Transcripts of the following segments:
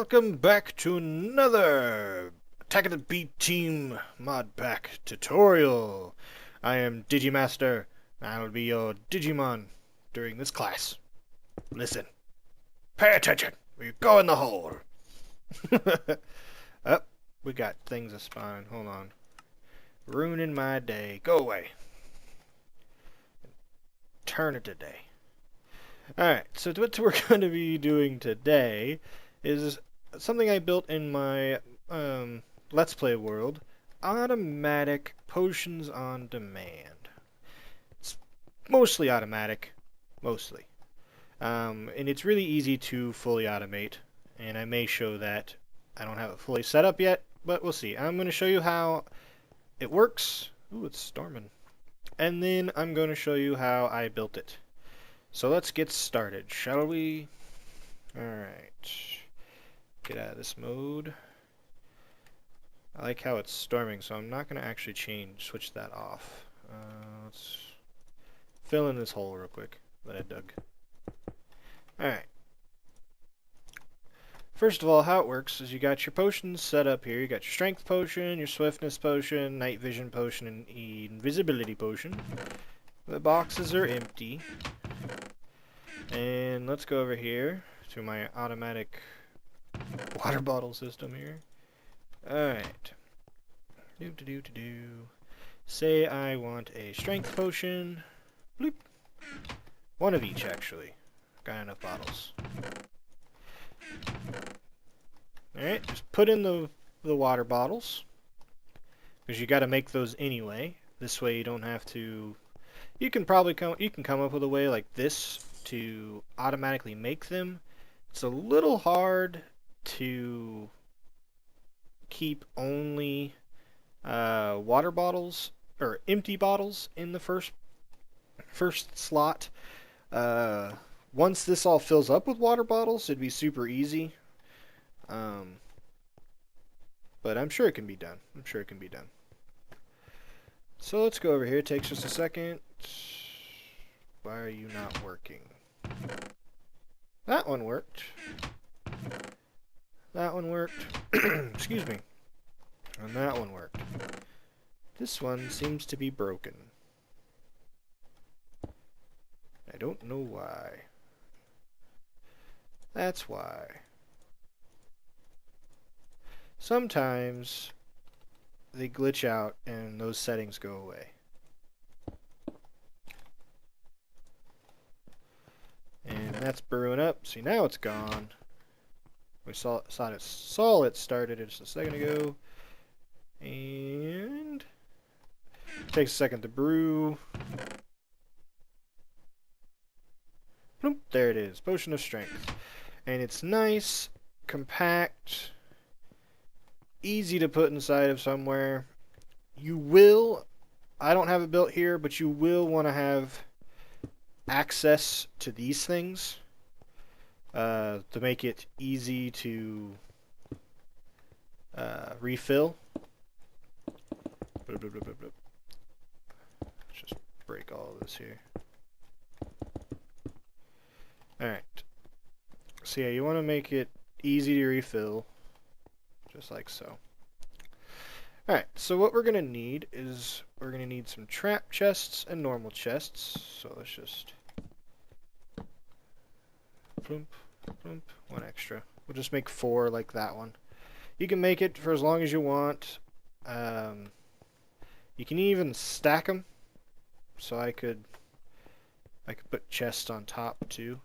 welcome back to another Attack of the Beat Team mod pack tutorial. I am Digimaster, and I will be your Digimon during this class. Listen, pay attention, or you go in the hole. Up, we got things a spawn. Hold on, ruining my day. Go away. Turn it today. Alright, so what we're going to be doing today is something I built in my Let's Play world, automatic potions on demand. It's mostly automatic, mostly. And it's really easy to fully automate, and I may show that. I don't have it fully set up yet, but we'll see. I'm going to show you how it works. Ooh, it's storming. And then I'm going to show you how I built it. So let's get started, shall we? Alright. Get out of this mode. I like how it's storming, so I'm not going to actually switch that off. Let's fill in this hole real quick that I dug. Alright. First of all, how it works is you got your potions set up here. You got your strength potion, your swiftness potion, night vision potion, and invisibility potion. The boxes are empty. And let's go over here to my automatic water bottle system here. Alright. Say I want a strength potion. Bloop. One of each, actually. Got enough bottles. Alright, just put in the water bottles. Because you gotta make those anyway. This way you don't have to... You can come up with a way like this to automatically make them. It's a little hard to keep only water bottles or empty bottles in the first slot. Once this all fills up with water bottles, it'd be super easy. But I'm sure it can be done. So let's go over here. It takes just a second. Why are you not working? That one worked. That one worked. Excuse me. And that one worked. This one seems to be broken. I don't know why. That's why. Sometimes they glitch out and those settings go away. And that's brewing up. See, now it's gone. We saw it started just a second ago. And it takes a second to brew. Bloop, there it is. Potion of Strength. And it's nice, compact, easy to put inside of somewhere. You will, I don't have it built here, but you will want to have access to these things to make it easy to refill. Let's just break all of this here. Alright. So yeah, you want to make it easy to refill, just like so. Alright, so what we're going to need is we're going to need some trap chests and normal chests. So let's just plump, plump, one extra. We'll just make 4 like that one. You can make it for as long as you want. You can even stack them. So I could put chests on top too.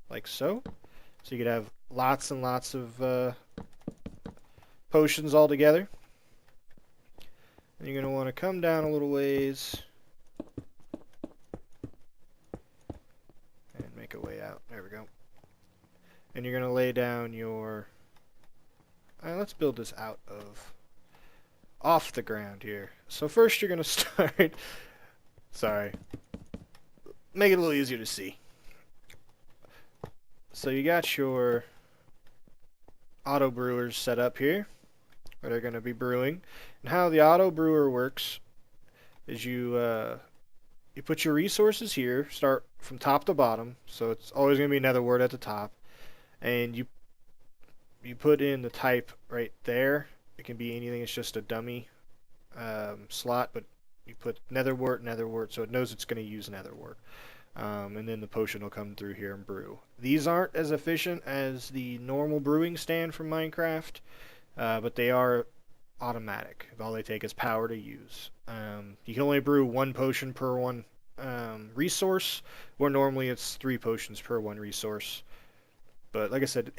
Like so. So you could have lots and lots of potions all together. And you're going to want to come down a little ways and make a way out. There we go. And you're going to lay down your... let's build this off the ground here. So first you're going to start... Sorry. Make it a little easier to see. So you got your auto brewers set up here, where they're going to be brewing. And how the auto brewer works is you put your resources here, start from top to bottom, so it's always going to be another word at the top. and you put in the type right there. It can be anything. It's just a dummy slot, but you put netherwort, so it knows it's going to use netherwort. And then the potion will come through here and brew. These aren't as efficient as the normal brewing stand from Minecraft, but they are automatic. All they take is power to use. You can only brew one potion per one resource, where normally it's 3 potions per one resource. But like I said,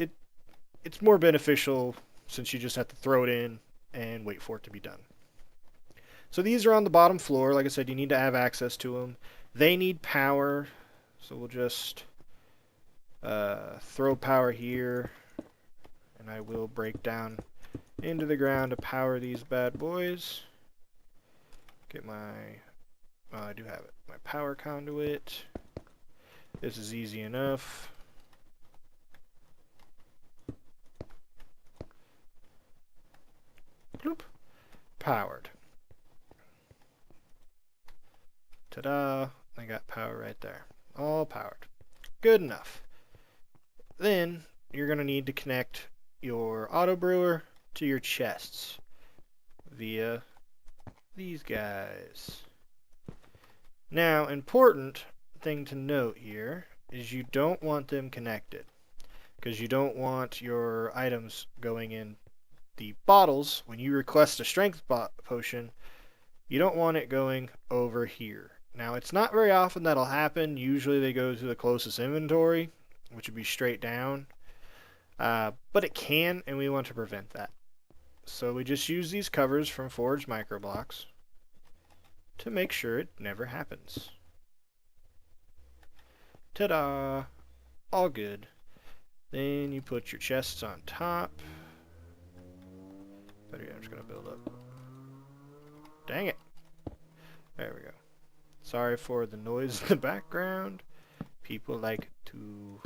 it's more beneficial since you just have to throw it in and wait for it to be done. So these are on the bottom floor. Like I said, you need to have access to them. They need power, so we'll just throw power here, and I will break down into the ground to power these bad boys. Get my, I do have it, my power conduit. This is easy enough. Bloop. Powered. Ta-da! I got power right there. All powered. Good enough. Then you're going to need to connect your auto brewer to your chests via these guys. Now, important thing to note here is you don't want them connected, because you don't want your items going in the bottles. When you request a strength potion, you don't want it going over here. Now, it's not very often that'll happen. Usually they go to the closest inventory, which would be straight down. But it can, and we want to prevent that. So we just use these covers from Forged Microblocks to make sure it never happens. Ta-da! All good. Then you put your chests on top. Better yet, I'm just going to build up. Dang it! There we go. Sorry for the noise in the background. People like to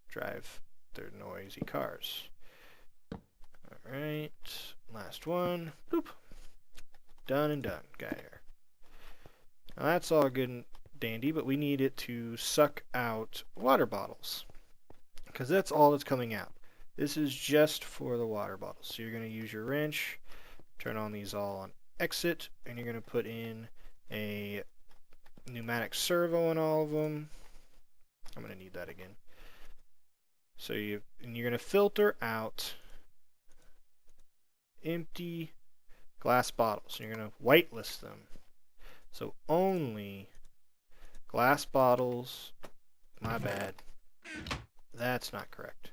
drive their noisy cars. Alright, last one. Boop. Done and done. Got here. Now that's all good and dandy, but we need it to suck out water bottles, because that's all that's coming out. This is just for the water bottles. So you're going to use your wrench, turn on these all on exit, and you're going to put in a pneumatic servo in all of them. I'm going to need that again. So you're going to filter out empty glass bottles. You're going to whitelist them. So only glass bottles. My bad. That's not correct.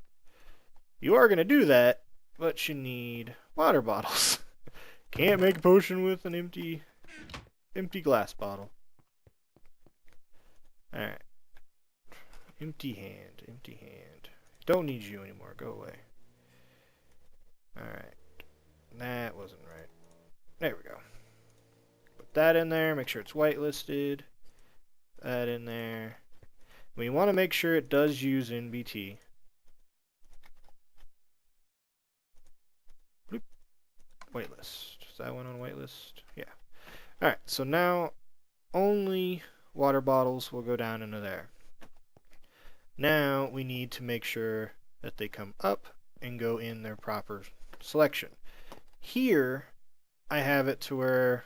You are going to do that, but you need water bottles. Can't make a potion with an empty glass bottle. Alright. Empty hand, empty hand. Don't need you anymore, go away. Alright. That wasn't right. There we go. Put that in there, make sure it's whitelisted. That in there. We want to make sure it does use NBT. Bloop. Whitelist. Is that one on whitelist? Yeah. Alright, so now only water bottles will go down into there. Now we need to make sure that they come up and go in their proper selection. Here I have it to where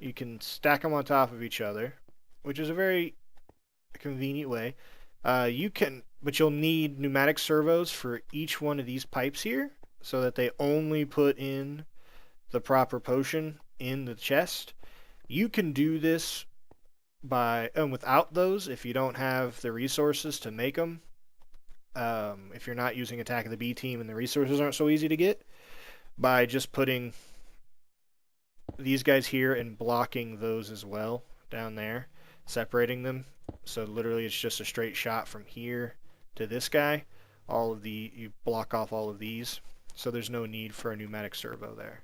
you can stack them on top of each other, which is a very convenient way. But you'll need pneumatic servos for each one of these pipes here, so that they only put in the proper potion in the chest. You can do this by without those if you don't have the resources to make them. If you're not using Attack of the B Team and the resources aren't so easy to get, by just putting these guys here and blocking those as well down there, separating them. So literally it's just a straight shot from here to this guy. You block off all of these, so there's no need for a pneumatic servo there.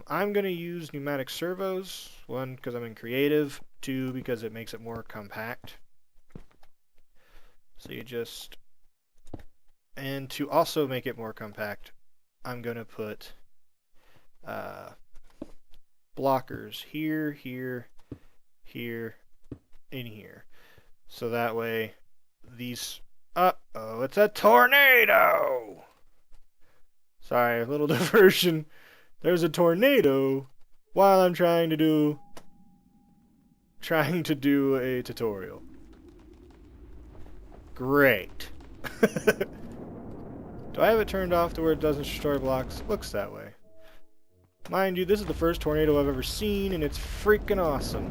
I'm going to use pneumatic servos, 1, because I'm in creative, 2, because it makes it more compact. So and to also make it more compact, I'm going to put blockers here, here, here, in here. So that way these, tornado. It's a tornado! Sorry, a little diversion. There's a tornado while I'm trying to do a tutorial. Great. Do I have it turned off to where it doesn't destroy blocks? Looks that way. Mind you, this is the first tornado I've ever seen, and it's freaking awesome.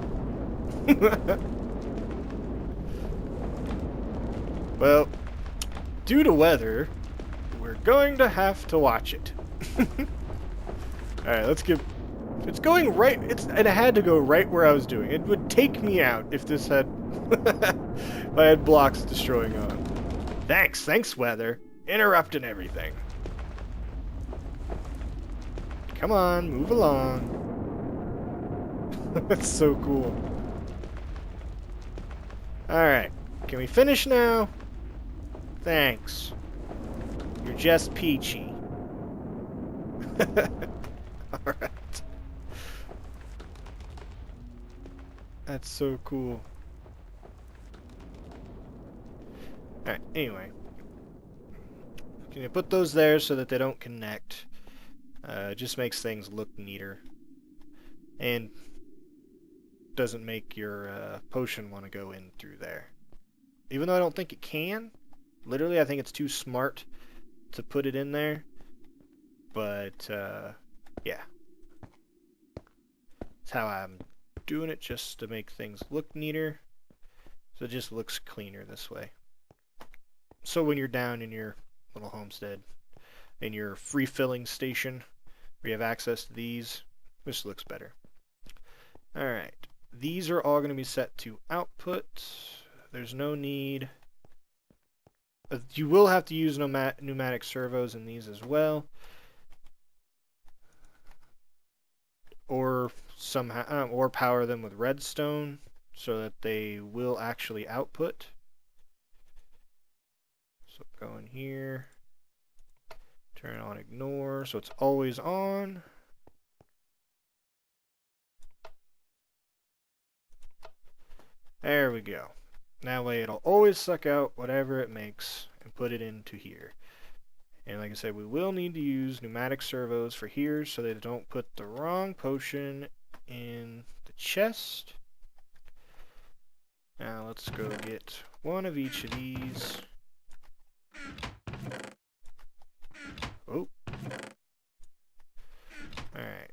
Well, due to weather, we're going to have to watch it. Alright, let's get... It's going right... and it had to go right where I was doing. It would take me out if this had... if I had blocks destroying on. Thanks weather. Interrupting everything. Come on, move along. That's so cool. Alright, can we finish now? Thanks. You're just peachy. Alright. That's so cool. Alright, anyway. Can you put those there so that they don't connect? It just makes things look neater. And doesn't make your potion want to go in through there. Even though I don't think it can. Literally, I think it's too smart to put it in there. But, yeah. That's how I'm doing it, just to make things look neater. So it just looks cleaner this way. So when you're down in your little homestead, in your free-filling station, where you have access to these, this looks better. Alright. These are all going to be set to output. There's no need... you will have to use pneumatic servos in these as well. Or somehow, or power them with redstone so that they will actually output. So go in here, turn on ignore, so it's always on. There we go. That way it'll always suck out whatever it makes and put it into here. And like I said, we will need to use pneumatic servos for here so they don't put the wrong potion in the chest. Now let's go get one of each of these. Oh. Alright.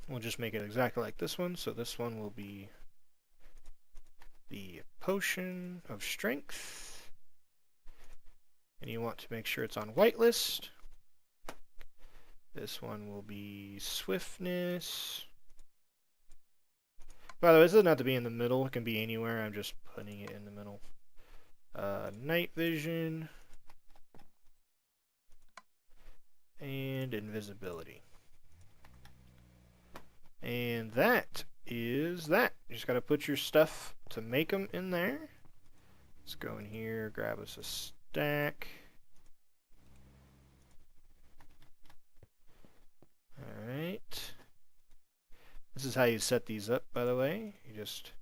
We'll just make it exactly like this one. So this one will be the potion of strength. And you want to make sure it's on whitelist. This one will be swiftness. By the way, this doesn't have to be in the middle. It can be anywhere. I'm just putting it in the middle. Night vision. And invisibility. And that is that. You just got to put your stuff to make them in there. Let's go in here, grab us a stack. Alright. This is how you set these up, by the way. You just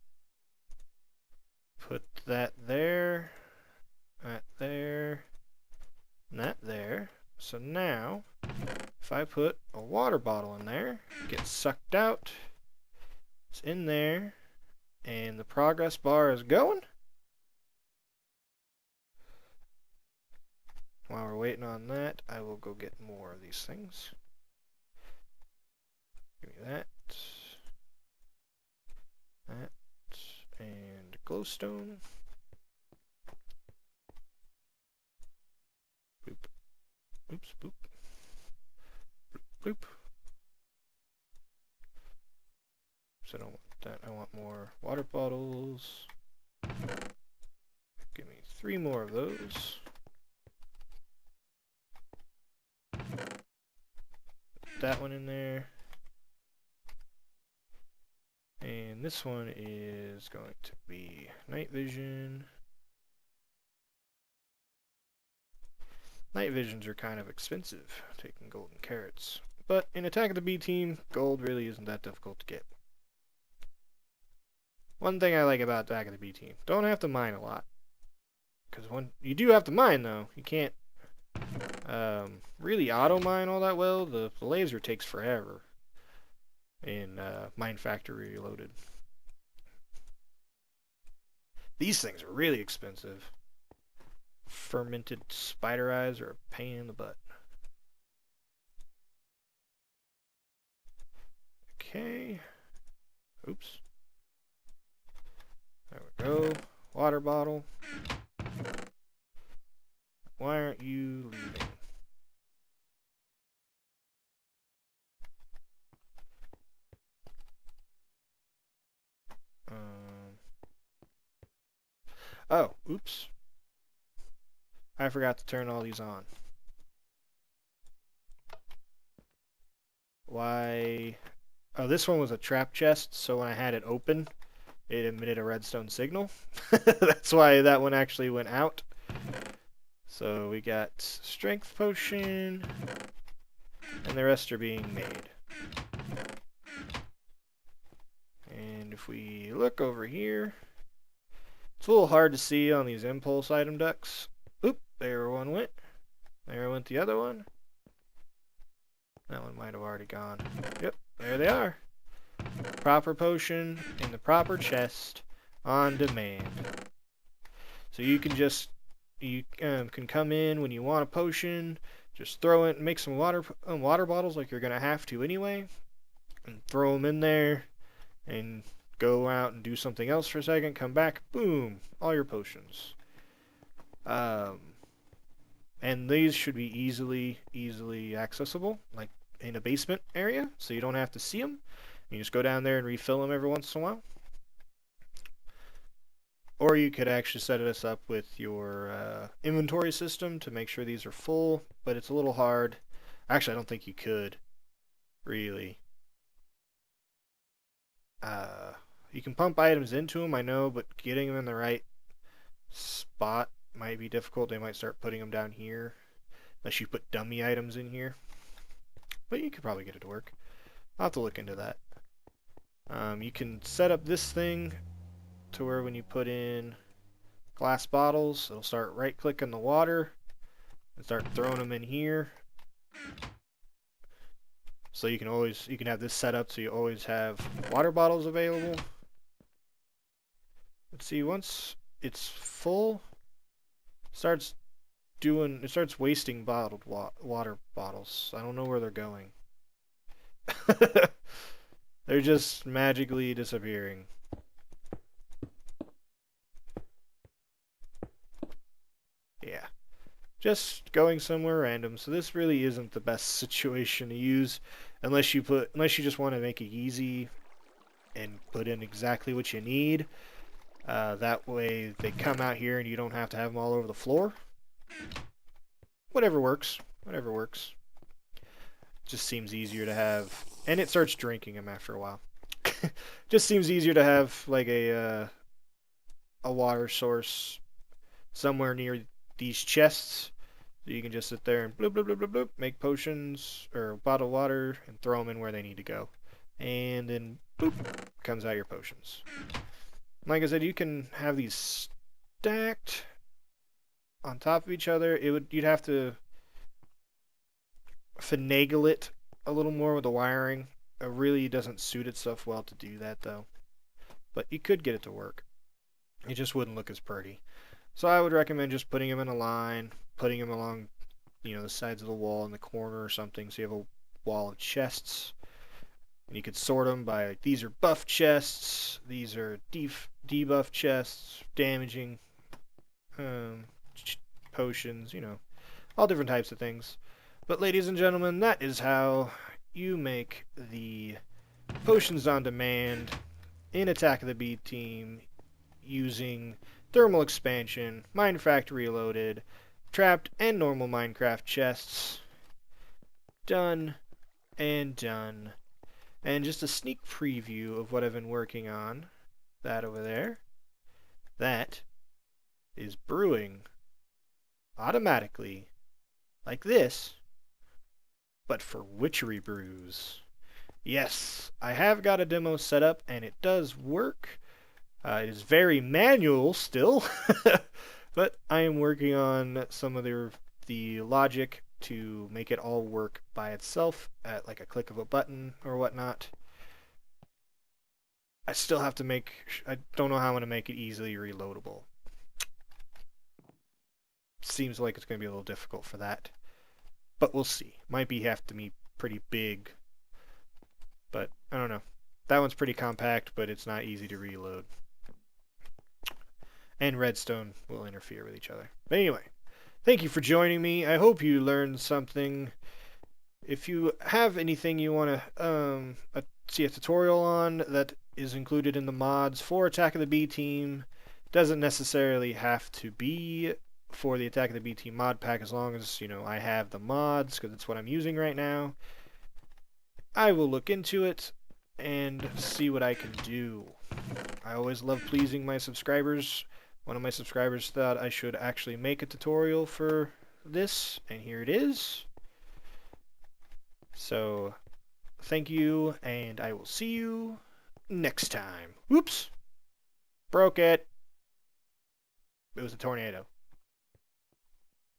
put that there, and that there. So now, if I put a water bottle in there, it gets sucked out. It's in there, and the progress bar is going. While we're waiting on that, I will go get more of these things. Give me that. That. And glowstone. Boop. Oops, boop. Boop, boop. So I don't want that. I want more water bottles. Give me 3 more of those. Put that one in there. And this one is going to be night vision. Night visions are kind of expensive, taking golden carrots. But in Attack of the B Team, gold really isn't that difficult to get. One thing I like about Attack of the B Team, don't have to mine a lot. Because when you do have to mine, though, you can't really auto mine all that well. The laser takes forever in Mine Factory Reloaded. These things are really expensive. Fermented spider eyes are a pain in the butt. Okay. Oops. There we go. Water bottle. Why aren't you leaving? Oh, oops. I forgot to turn all these on. Why? Oh, this one was a trap chest, so when I had it open, it emitted a redstone signal. That's why that one actually went out. So we got strength potion, and the rest are being made. And if we look over here, it's a little hard to see on these impulse item ducts. Oop, there one went. There went the other one. That one might have already gone. Yep, there they are. Proper potion in the proper chest on demand. So you can just, you can come in when you want a potion, just throw it, make some water bottles like you're going to have to anyway, and throw them in there, and go out and do something else for a second, come back, boom, all your potions. And these should be easily accessible, like in a basement area, so you don't have to see them. You just go down there and refill them every once in a while. Or you could actually set this up with your inventory system to make sure these are full, but it's a little hard. Actually, I don't think you could, really. You can pump items into them, I know, but getting them in the right spot might be difficult. They might start putting them down here, unless you put dummy items in here. But you could probably get it to work. I'll have to look into that. You can set up this thing to where when you put in glass bottles, it'll start right-clicking the water and start throwing them in here. So you can have this set up so you always have water bottles available. Let's see, once it's full, it starts wasting bottled water bottles. I don't know where they're going. They're just magically disappearing. Yeah. Just going somewhere random. So this really isn't the best situation to use unless you just want to make it easy and put in exactly what you need. That way they come out here and you don't have to have them all over the floor. Whatever works. Whatever works. Just seems easier to have, and it starts drinking them after a while. Just seems easier to have like a water source somewhere near these chests, so you can just sit there and bloop bloop bloop bloop bloop, make potions or bottle water and throw them in where they need to go, and then boop comes out your potions. Like I said, you can have these stacked on top of each other. You'd have to finagle it a little more with the wiring. It really doesn't suit itself well to do that though, but you could get it to work. It just wouldn't look as pretty. So I would recommend just putting them in a line, putting them along, the sides of the wall in the corner or something, so you have a wall of chests. And you could sort them by, like, these are buff chests, these are debuff chests, damaging potions, all different types of things. But ladies and gentlemen, that is how you make the potions on demand in Attack of the B Team using thermal expansion, Mine Factory Reloaded, trapped and normal Minecraft chests. Done and done. And just a sneak preview of what I've been working on. That over there. That is brewing automatically like this, but for witchery brews. Yes, I have got a demo set up and it does work. It is very manual still. But I am working on some of the logic to make it all work by itself at like a click of a button or whatnot. I still have to I don't know how I'm going to make it easily reloadable. Seems like it's going to be a little difficult for that. But we'll see. Might have to be pretty big. But I don't know. That one's pretty compact, but it's not easy to reload. And redstone will interfere with each other. But anyway, thank you for joining me. I hope you learned something. If you have anything you want to see a tutorial on that is included in the mods for Attack of the B Team, doesn't necessarily have to be for the Attack of the B Team mod pack, as long as, you know, I have the mods, because it's what I'm using right now. I will look into it and see what I can do. I always love pleasing my subscribers. One of my subscribers thought I should actually make a tutorial for this, and here it is. So, thank you, and I will see you next time. Whoops! Broke it. It was a tornado.